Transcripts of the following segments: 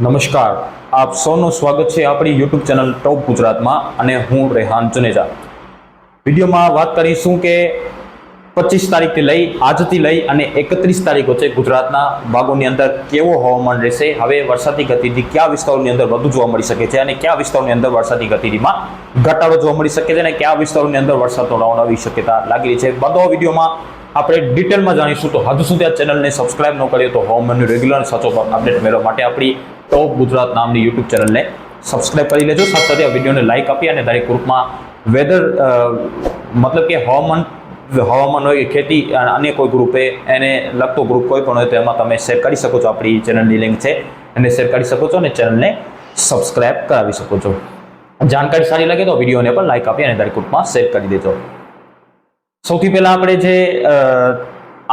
નમસ્કાર, આપ સૌનું સ્વાગત છે આપણી યુટ્યુબ ચેનલ ટોપ ગુજરાતમાં અને હું રેહાન ચુનેજા. વિડીયોમાં વાત કરીશું કે 25 તારીખથી લઈ આજથી લઈ અને 31 તારીખ વચ્ચે ગુજરાતના ભાગોની અંદર કેવો હવામાન રહેશે. હવે વરસાદી ગતિવિધિ કયા વિસ્તારોની અંદર વધુ જોવા મળી શકે છે અને કયા વિસ્તારોની અંદર વરસાદી ગતિવિધિમાં ઘટાડો જોવા મળી શકે છે અને કયા વિસ્તારોની અંદર વરસાદ નોંધાવાની શક્યતા લાગી રહી છે. બધો વિડીયોમાં આપણે ડિટેલમાં જાણીશું. તો હજુ સુધી આ ચેનલને સબસ્ક્રાઇબ ન કરીએ તો હવામાનની રેગ્યુલર સચોટ અપડેટ મેળવવા માટે આપણી ટોપ ગુજરાત નામની યુટ્યુબ ચેનલને સબસ્ક્રાઇબ કરી લેજો. સાથે સાથે આ વિડીયોને લાઇક આપી અને દરેક ગ્રુપમાં વેધર મતલબ કે હવામાન હોય કે ખેતી અને અન્ય કોઈ ગ્રુપે એને લગતો ગ્રુપ કોઈ પણ હોય તો એમાં તમે શેર કરી શકો છો. આપણી ચેનલની લિંક છે એને શેર કરી શકો છો અને ચેનલને સબસ્ક્રાઇબ કરાવી શકો છો. જાણકારી સારી લાગે તો વિડીયોને પણ લાઇક આપી અને દરેક ગ્રુપમાં શેર કરી દેજો. સૌથી પહેલા આપણે જે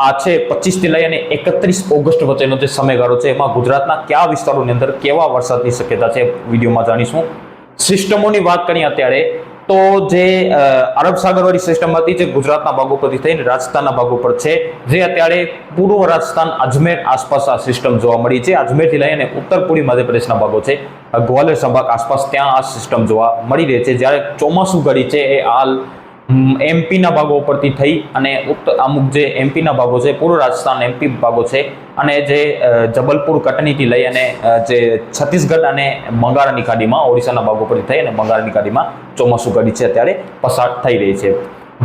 આ છે 25 થી લઈ અને 31 ઓગસ્ટ વચ્ચેનો જે સમયગાળો છે એમાં ગુજરાતના કયા વિસ્તારોની અંદર કેવા વરસાદની શક્યતા છે વિડીયોમાં જાણીશું. સિસ્ટમોની વાત કરીએ અત્યારે તો જે અરબ સાગરવાળી સિસ્ટમ હતી જે ગુજરાતના ભાગો પરથી થઈને રાજસ્થાનના ભાગો પર છે, જે અત્યારે પૂર્વ રાજસ્થાન અજમેર આસપાસ આ સિસ્ટમ જોવા મળી છે. અજમેરથી લઈ અને ઉત્તર પૂર્વી મધ્યપ્રદેશના ભાગો છે, ગ્વાલિયર સંભાગ આસપાસ ત્યાં આ સિસ્ટમ જોવા મળી રહી છે. જ્યારે ચોમાસું ઘડી છે એ હાલ એમપીના ભાગો ઉપરથી થઈ અને અમુક જે એમપીના ભાગો છે, પૂર્વ રાજસ્થાન એમપી ભાગો છે અને જે જબલપુર કટનીથી લઈ અને જે છત્તીસગઢ અને બંગાળની ખાડીમાં ઓડિશાના ભાગો પરથી થઈ અને બંગાળની ખાડીમાં ચોમાસું ઘડી છે અત્યારે પસાર થઈ રહી છે.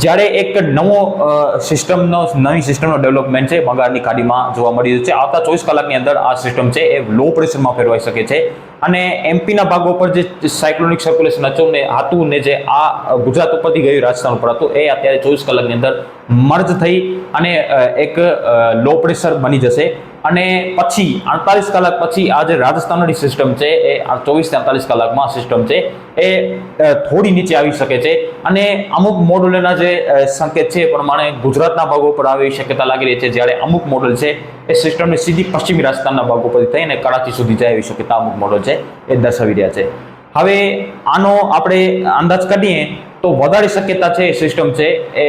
જ્યારે એક નવી સિસ્ટમનો ડેવલપમેન્ટ છે બંગાળની ખાડીમાં જોવા મળી રહ્યું છે. આવતા 24 કલાકની અંદર આ સિસ્ટમ છે એ લો પ્રેશરમાં ફેરવાઈ શકે છે અને એમપીના ભાગો પર જે સાયક્લોનિક સર્ક્યુલેશન હતું ને જે આ ગુજરાત ઉપરથી ગયું રાજસ્થાન ઉપર હતું એ અત્યારે 24 કલાકની અંદર મર્જ થઈ અને એક લો પ્રેશર બની જશે. અને પછી 48 કલાક પછી આ જે રાજસ્થાનની સિસ્ટમ છે એ 24 થી 48 કલાકમાં સિસ્ટમ છે એ થોડી નીચે આવી શકે છે અને અમુક મોડેલના જે સંકેત છે એ પ્રમાણે ગુજરાતના ભાગો પર આવી શક્યતા લાગી રહી છે. જ્યારે અમુક મોડેલ છે એ સિસ્ટમને સીધી પશ્ચિમી રાજસ્થાનના ભાગો પરથી થઈને કરાચી સુધી જાય એવી શક્યતા અમુક મોડેલ છે એ દર્શાવી રહ્યા છે. હવે આનો આપણે અંદાજ કરીએ તો વધારે શક્યતા છે એ સિસ્ટમ છે એ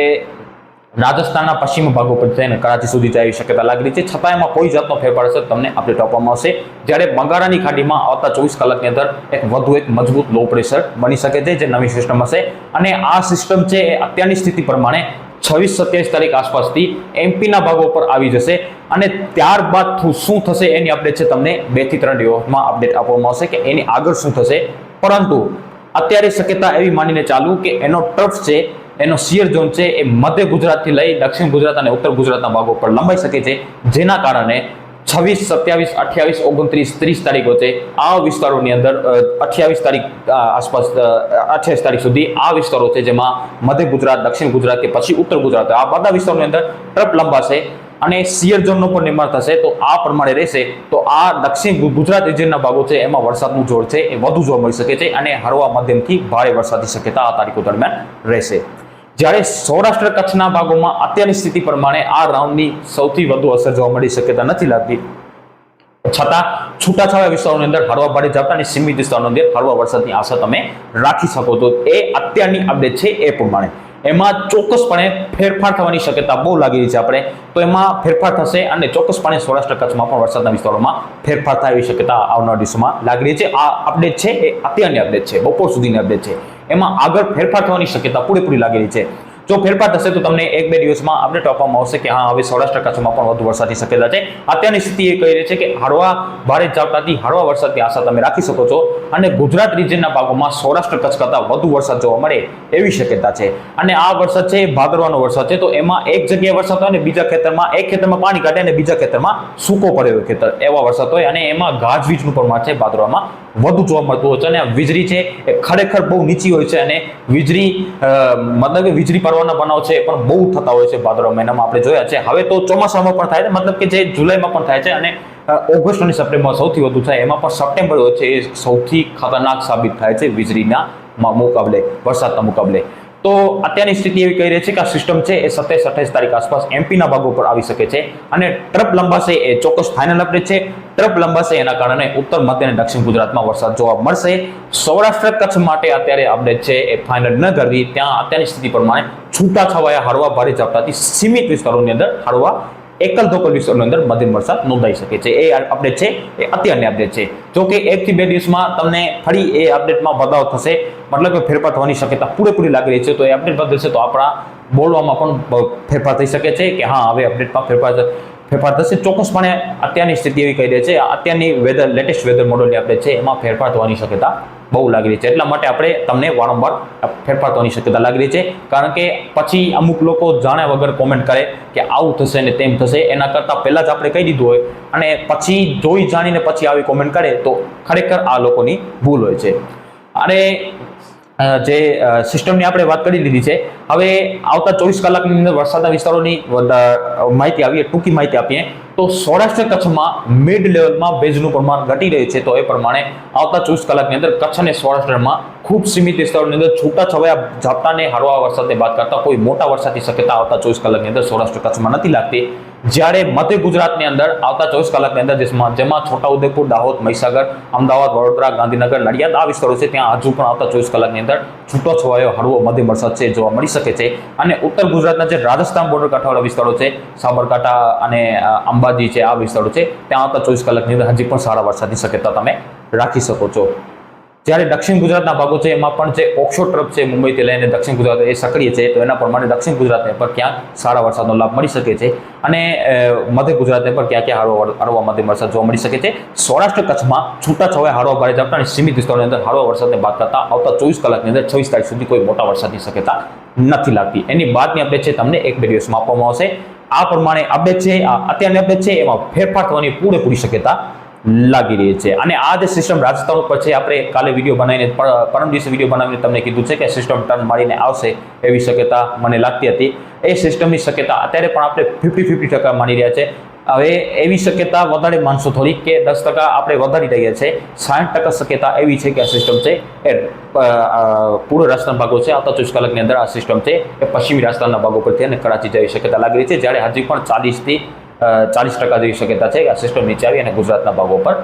રાજસ્થાનના પશ્ચિમ ભાગો પર થઈને કરાચી સુધી જાય એવી શક્યતા લાગી રહી છે. છતાં એમાં કોઈ જાતનો ફેરફાર હશે તમને અપડેટ આપવામાં આવશે. જ્યારે બંગાળની ખાડીમાં આવતા 24 કલાકની અંદર વધુ એક મજબૂત લો પ્રેશર બની શકે છે જે નવી સિસ્ટમ હશે અને આ સિસ્ટમ છે એ અત્યારની સ્થિતિ પ્રમાણે 26-27 તારીખ આસપાસથી એમપીના ભાગો પર આવી જશે અને ત્યારબાદ શું થશે એની અપડેટ છે તમને 2 થી 3 દિવસમાં અપડેટ આપવામાં આવશે કે એની આગળ શું થશે. પરંતુ અત્યારે શક્યતા એવી માનીને ચાલુ કે એનો ટ્રફ છે, એનો શિયર ઝોન છે એ મધ્ય ગુજરાતથી લઈ દક્ષિણ ગુજરાત અને ઉત્તર ગુજરાતના ભાગો પર લંબાઈ શકે છે. જેના કારણે 26, 27, 28, 29, 30 તારીખ વચ્ચે આ વિસ્તારોની અંદર 28 તારીખ આસપાસ 28 તારીખ સુધી આ વિસ્તારો છે જેમાં મધ્ય ગુજરાત, દક્ષિણ ગુજરાત કે પછી ઉત્તર ગુજરાત આ બધા વિસ્તારોની અંદર ટ્રફ લંબાશે અને શિયર ઝોનનું પણ નિર્માણ થશે. તો આ પ્રમાણે રહેશે તો આ દક્ષિણ ગુજરાત રિજનના ભાગો છે એમાં વરસાદનું જોર છે એ વધુ જોવા મળી શકે છે અને હળવા મધ્યમથી ભારે વરસાદની શક્યતા આ તારીખો દરમિયાન રહેશે. જ્યારે સૌરાષ્ટ્ર કચ્છના ભાગોમાં અત્યારની સ્થિતિ પ્રમાણે આ રાઉન્ડની સૌથી વધુ અસર જોવા મળી શક્યતા નથી લાગતી. છતાં છૂટાછવાયા વિસ્તારોની અંદર હળવા ભારે ઝાપટા અને સીમિત વિસ્તારોની અંદર હળવા વરસાદની આશા તમે રાખી શકો છો. એ અત્યારની અપડેટ છે એ પ્રમાણે એમાં ચોક્કસપણે ફેરફાર થવાની શક્યતા બહુ લાગી રહી છે. આપણે તો એમાં ફેરફાર થશે અને ચોક્કસપણે સૌરાષ્ટ્ર કચ્છમાં પણ વરસાદના વિસ્તારોમાં ફેરફાર થાય એવી શક્યતા આવનારા દિવસોમાં લાગી રહી છે. આ અપડેટ છે એ અત્યારની અપડેટ છે, બપોર સુધીની અપડેટ છે. એમાં આગળ ફેરફાર થવાની શક્યતા પૂરેપૂરી લાગી રહી છે. જો ફેરફાર થશે તો તમને 1-2 દિવસમાં અપડેટ આપવામાં આવશે કે હા હવે સૌરાષ્ટ્ર કચ્છમાં પણ વધુ વરસાદની શક્યતા છે. અત્યારની સ્થિતિ એ કહી રહી છે કે હળવા ભારે ઝાપટાથી હળવા વરસાદની આશા તમે રાખી શકો છો અને ગુજરાત રિજનના ભાગોમાં સૌરાષ્ટ્ર કચ્છ કરતાં વધુ વરસાદ જોવા મળે એવી શક્યતા છે. અને આ વરસાદ છે એ ભાદરવાનો વરસાદ છે. તો એમાં એક જગ્યાએ વરસાદ હોય અને બીજા ખેતરમાં એક ખેતરમાં પાણી કાઢે અને બીજા ખેતરમાં સૂકો પડેલો ખેતર એવા વરસાદ હોય અને એમાં ગાજવીજનું પ્રમાણ છે ભાદરવામાં વધુ જોવા મળતું હોય છે અને વીજળી છે એ ખરેખર બહુ નીચી હોય છે અને વીજળી મતલબ કે વીજળી પડવાના બનાવ છે એ પણ બહુ થતા હોય છે ભાદરવા મહિનામાં આપણે જોયા છે. હવે તો ચોમાસામાં પણ થાય છે, મતલબ કે જે જુલાઈમાં પણ થાય છે અને ઓગસ્ટ અને સપ્ટેમ્બરમાં સૌથી વધુ થાય. એમાં પણ સપ્ટેમ્બર હોય છે એ સૌથી ખતરનાક સાબિત થાય છે વીજળીના મુકાબલે, વરસાદના મુકાબલે. તો અત્યારની સ્થિતિ એવી કહી રહી છે કે આ સિસ્ટમ છે એ 27-28 તારીખ આસપાસ એમપીના ભાગો પર આવી શકે છે અને ટ્રફ લંબાશે એ ચોક્કસ ફાઇનલ અપડેટ છે. ટ્રફ લંબાશે એના કારણે ઉત્તર મધ્ય અને દક્ષિણ ગુજરાતમાં વરસાદ જોવા મળશે. સૌરાષ્ટ્ર કચ્છ માટે અત્યારે અપડેટ છે એ ફાઇનલ ન કરવી. ત્યાં અત્યારની સ્થિતિ પ્રમાણે છૂટાછવાયા હળવા ભારે ઝાપટાથી સીમિત વિસ્તારોની અંદર હળવા એકલ ધોકલ વિસ્તારોની અંદર મધ્યમ વરસાદ નોંધાઈ શકે છે. એ અપડેટ છે એ અત્યારની અપડેટ છે. જો કે 1 થી 2 દિવસમાં તમને ફરી એ અપડેટમાં બદલાવ થશે, મતલબ કે ફેરફાર થવાની શક્યતા પૂરેપૂરી લાગી રહી છે. તો એ અપડેટ બદલશે તો આપણા બોલવામાં પણ ફેરફાર થઈ શકે છે કે હા હવે અપડેટમાં ફેરફાર થશે. ચોક્કસપણે અત્યારની સ્થિતિ એવી કહી રહી છે, અત્યારની લેટેસ્ટ વેધર મોડલની અપડેટ છે એમાં ફેરફાર થવાની શક્યતા બહુ લાગી રહી છે. એટલા માટે આપણે તમને વારંવાર ફેરફાર થવાની શક્યતા લાગી રહી છે. કારણ કે પછી અમુક લોકો જાણ્યા વગર કોમેન્ટ કરે કે આવું થશે ને તેમ થશે, એના કરતાં પહેલાં જ આપણે કહી દીધું હોય અને પછી જોઈ જાણીને પછી આવી કોમેન્ટ કરે તો ખરેખર આ લોકોની ભૂલ હોય છે. અને જે સિસ્ટમની આપણે વાત કરી લીધી છે, હવે આવતા 24 કલાકની અંદર વરસાદના વિસ્તારોની માહિતી આવીએ, ટૂંકી માહિતી આપીએ તો સૌરાષ્ટ્ર કચ્છમાં મિડ લેવલમાં ભેજનું પ્રમાણ ઘટી રહ્યું છે. તો એ પ્રમાણે આવતા 24 કલાકની અંદર કચ્છ અને સૌરાષ્ટ્રમાં ખૂબ સીમિત વિસ્તારોની અંદર છૂટાછવાયા ઝાપટાને હળવા વરસાદને બાદ કરતા કોઈ મોટા વરસાદની શક્યતા આવતા 24 કલાકની અંદર સૌરાષ્ટ્ર કચ્છમાં નથી લાગતી. જ્યારે મધ્ય ગુજરાતની અંદર આવતા 24 કલાકની અંદર જેમાં છોટાઉદેપુર, દાહોદ, મહીસાગર, અમદાવાદ, વડોદરા, ગાંધીનગર, નડિયાદ આ વિસ્તારો છે, ત્યાં હજુ પણ આવતા 24 કલાકની અંદર છૂટોછવાયો હળવો મધ્યમ વરસાદ છે જોવા મળી શકે છે. અને ઉત્તર ગુજરાતના જે રાજસ્થાન બોર્ડર કાંઠાવાળા વિસ્તારો છે, સાબરકાંઠા અને અંબાજી છે, આ વિસ્તારો છે, ત્યાં આવતા 24 કલાકની અંદર હજી પણ સારા વરસાદની શક્યતા તમે રાખી શકો છો. જ્યારે દક્ષિણ ગુજરાતના ભાગો છે એમાં પણ જે ઓક્સો ટ્રફ છે મુંબઈથી લઈને દક્ષિણ ગુજરાત એ સક્રિય છે, તો એના પ્રમાણે દક્ષિણ ગુજરાતને પર ક્યાંક સારા વરસાદનો લાભ મળી શકે છે અને મધ્ય ગુજરાતને પર ક્યાં હળવા મધ્યમ વરસાદ જોવા મળી શકે છે. સૌરાષ્ટ્ર કચ્છમાં છૂટાછવાયા હળવા ભારે ઝાપટા અને સીમિત વિસ્તારોની અંદર હળવા વરસાદને બાદ કરતા આવતા 24 કલાકની અંદર 26 તારીખ સુધી કોઈ મોટા વરસાદની શક્યતા નથી લાગતી. એની બાદની અપડેટ છે તમને 1-2 દિવસમાં આપવામાં આવશે. આ પ્રમાણે અપડેટ છે, આ અત્યારની અપડેટ છે, એમાં ફેરફાર થવાની પૂરેપૂરી શક્યતા લાગી રહી છે. અને આ જે સિસ્ટમ રાજસ્થાન ઉપર છે, આપણે કાલે વિડીયો બનાવીને પરમ દિવસે વિડીયો બનાવીને તમને કીધું છે કે સિસ્ટમ ટર્ન મારીને આવશે એવી શક્યતા મને લાગતી હતી. એ સિસ્ટમની શક્યતા અત્યારે પણ આપણે 50-50% માની રહ્યા છે. હવે એવી શક્યતા વધારે માનશો થોડી કે 10% આપણે વધારી રહ્યા છે. 60% શક્યતા એવી છે કે આ સિસ્ટમ છે એ પૂર્વ રાજસ્થાન ભાગો છે, આવતા 24 કલાકની અંદર આ સિસ્ટમ છે એ પશ્ચિમી રાજસ્થાનના ભાગો પરથી અને કરાચી જેવી શક્યતા લાગી રહી છે. જ્યારે હજી પણ 40% જેવી શક્યતા છે કે આ સિસ્ટમ નીચે આવી અને ગુજરાતના ભાગો પર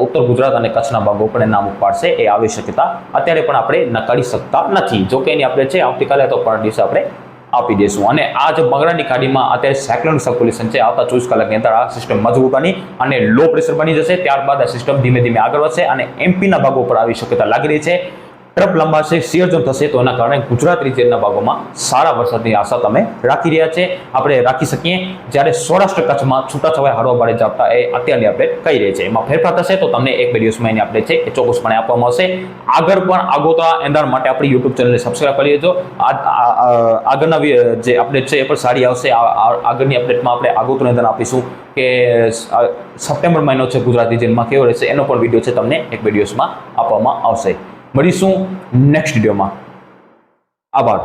ઉત્તર ગુજરાત અને કચ્છના ભાગો પર નામ પાડશે. એ આવી શક્યતા અત્યારે પણ આપણે નકારી શકતા નથી. જો કે એની આપણે છે આવતીકાલે તો પર દિવસે આપણે આપી દઈશું. અને આ જે બંગાળની ખાડીમાં અત્યારે સાયક્લોનિક સર્ક્યુલેશન છે, આવતા 24 કલાકની અંદર આ સિસ્ટમ મજબૂત બની અને લો પ્રેશર બની જશે. ત્યારબાદ આ સિસ્ટમ ધીમે ધીમે આગળ વધશે અને એમપીના ભાગો પર આવી શક્યતા લાગી રહી છે. ટ્રફ લંબાશે, સિયરઝોન થશે, તો એના કારણે ગુજરાત રિજિયનના ભાગોમાં સારા વરસાદની આશા તમે રાખી રહ્યા છે, આપણે રાખી શકીએ. જ્યારે સૌરાષ્ટ્ર કચ્છમાં છૂટાછવાયા હળવા ભારે ઝાપટા એ અત્યારની અપડેટ કહી રહી છે. એમાં ફેરફાર થશે તો તમને 1-2 દિવસમાં એની અપડેટ છે એ ચોક્કસપણે આપવામાં આવશે. આગળ પણ આગોતરા એંધાણ માટે આપણી યુટ્યુબ ચેનલને સબસ્ક્રાઈબ કરી લેજો. આગળના જે અપડેટ છે એ પણ સારી આવશે. આગળની અપડેટમાં આપણે આગોતરું એંધાણ આપીશું કે સપ્ટેમ્બર મહિનો છે ગુજરાત રિજિયનમાં કેવો રહેશે, એનો પણ વિડીયો છે તમને 1-2 દિવસમાં આપવામાં આવશે. મળીશું નેક્સ્ટ વિડીયોમાં. આભાર.